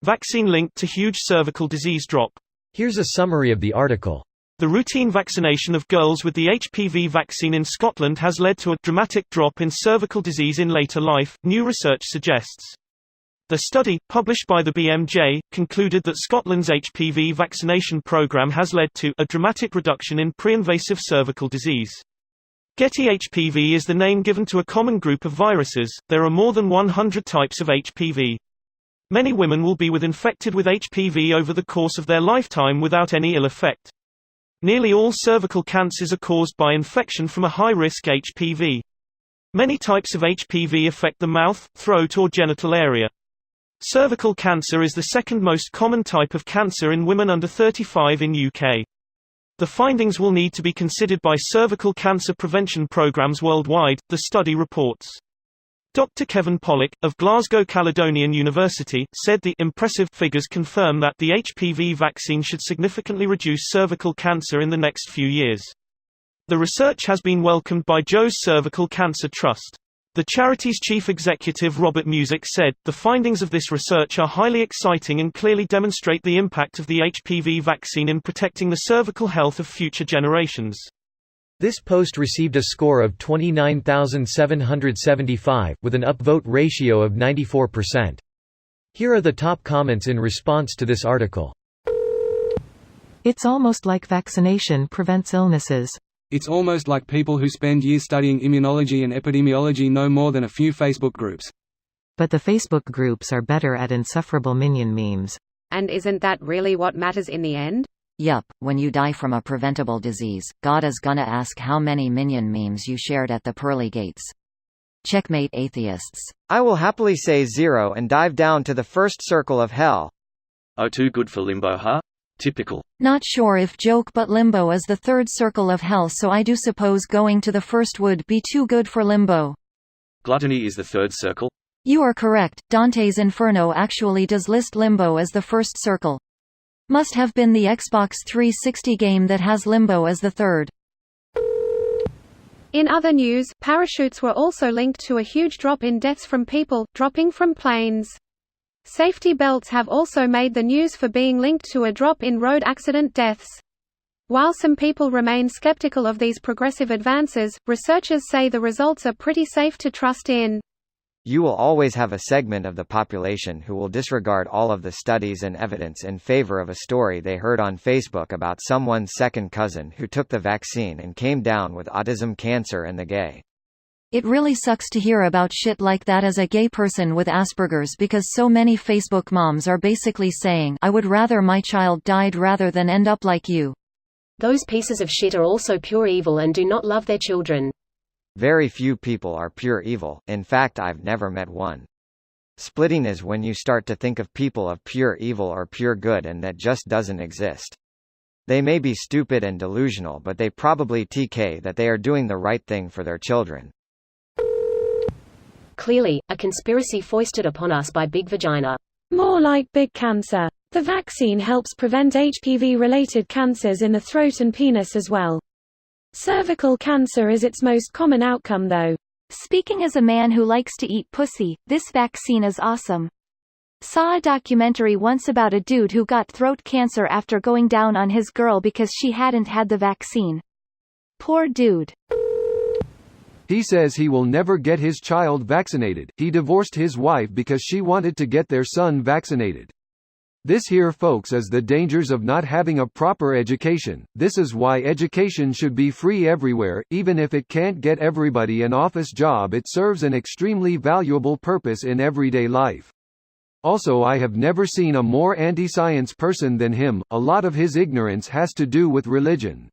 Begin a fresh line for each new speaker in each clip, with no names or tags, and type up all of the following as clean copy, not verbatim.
Vaccine linked to huge cervical disease drop.
Here's a summary of the article.
The routine vaccination of girls with the HPV vaccine in Scotland has led to a dramatic drop in cervical disease in later life, new research suggests. The study, published by the BMJ, concluded that Scotland's HPV vaccination programme has led to a dramatic reduction in pre-invasive cervical disease. Getty HPV is the name given to a common group of viruses. There are more than 100 types of HPV. Many women will be infected with HPV over the course of their lifetime without any ill effect. Nearly all cervical cancers are caused by infection from a high-risk HPV. Many types of HPV affect the mouth, throat or genital area. Cervical cancer is the second most common type of cancer in women under 35 in UK. The findings will need to be considered by cervical cancer prevention programmes worldwide, the study reports. Dr. Kevin Pollock, of Glasgow Caledonian University, said the impressive figures confirm that the HPV vaccine should significantly reduce cervical cancer in the next few years. The research has been welcomed by Joe's Cervical Cancer Trust. The charity's chief executive Robert Music said, "The findings of this research are highly exciting and clearly demonstrate the impact of the HPV vaccine in protecting the cervical health of future generations."
This post received a score of 29,775, with an upvote ratio of 94%. Here are the top comments in response to this article.
It's almost like vaccination prevents illnesses.
It's almost like people who spend years studying immunology and epidemiology know more than a few Facebook groups.
But the Facebook groups are better at insufferable minion memes.
And isn't that really what matters in the end?
Yup, when you die from a preventable disease, God is gonna ask how many minion memes you shared at the pearly gates. Checkmate atheists.
I will happily say 0 and dive down to the first circle of hell.
Oh, too good for limbo, huh? Typical.
Not sure if joke, but limbo is the third circle of hell, so I do suppose going to the first would be too good for limbo.
Gluttony is the third circle?
You are correct. Dante's Inferno actually does list limbo as the first circle. Must have been the Xbox 360 game that has limbo as the third.
In other news, parachutes were also linked to a huge drop in deaths from people dropping from planes. Safety belts have also made the news for being linked to a drop in road accident deaths. While some people remain skeptical of these progressive advances, researchers say the results are pretty safe to trust in.
You will always have a segment of the population who will disregard all of the studies and evidence in favor of a story they heard on Facebook about someone's second cousin who took the vaccine and came down with autism, cancer and the gay.
It really sucks to hear about shit like that as a gay person with Asperger's, because so many Facebook moms are basically saying, I would rather my child died rather than end up like you.
Those pieces of shit are also pure evil and do not love their children.
Very few people are pure evil, in fact I've never met one. Splitting is when you start to think of people of pure evil or pure good, and that just doesn't exist. They may be stupid and delusional, but they probably TK that they are doing the right thing for their children.
Clearly, a conspiracy foisted upon us by Big Vagina.
More like Big Cancer. The vaccine helps prevent HPV-related cancers in the throat and penis as well. Cervical cancer is its most common outcome though.
Speaking as a man who likes to eat pussy, this vaccine is awesome. Saw a documentary once about a dude who got throat cancer after going down on his girl because she hadn't had the vaccine. Poor dude.
He says he will never get his child vaccinated. He divorced his wife because she wanted to get their son vaccinated. This here, folks, is the dangers of not having a proper education. This is why education should be free everywhere, even if it can't get everybody an office job. It serves an extremely valuable purpose in everyday life. Also, I have never seen a more anti-science person than him. A lot of his ignorance has to do with religion.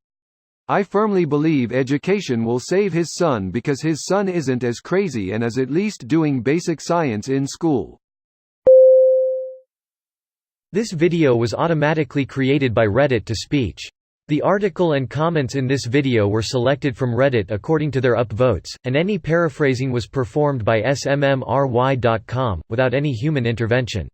I firmly believe education will save his son because his son isn't as crazy and is at least doing basic science in school.
This video was automatically created by Reddit to speech. The article and comments in this video were selected from Reddit according to their upvotes, and any paraphrasing was performed by smmry.com, without any human intervention.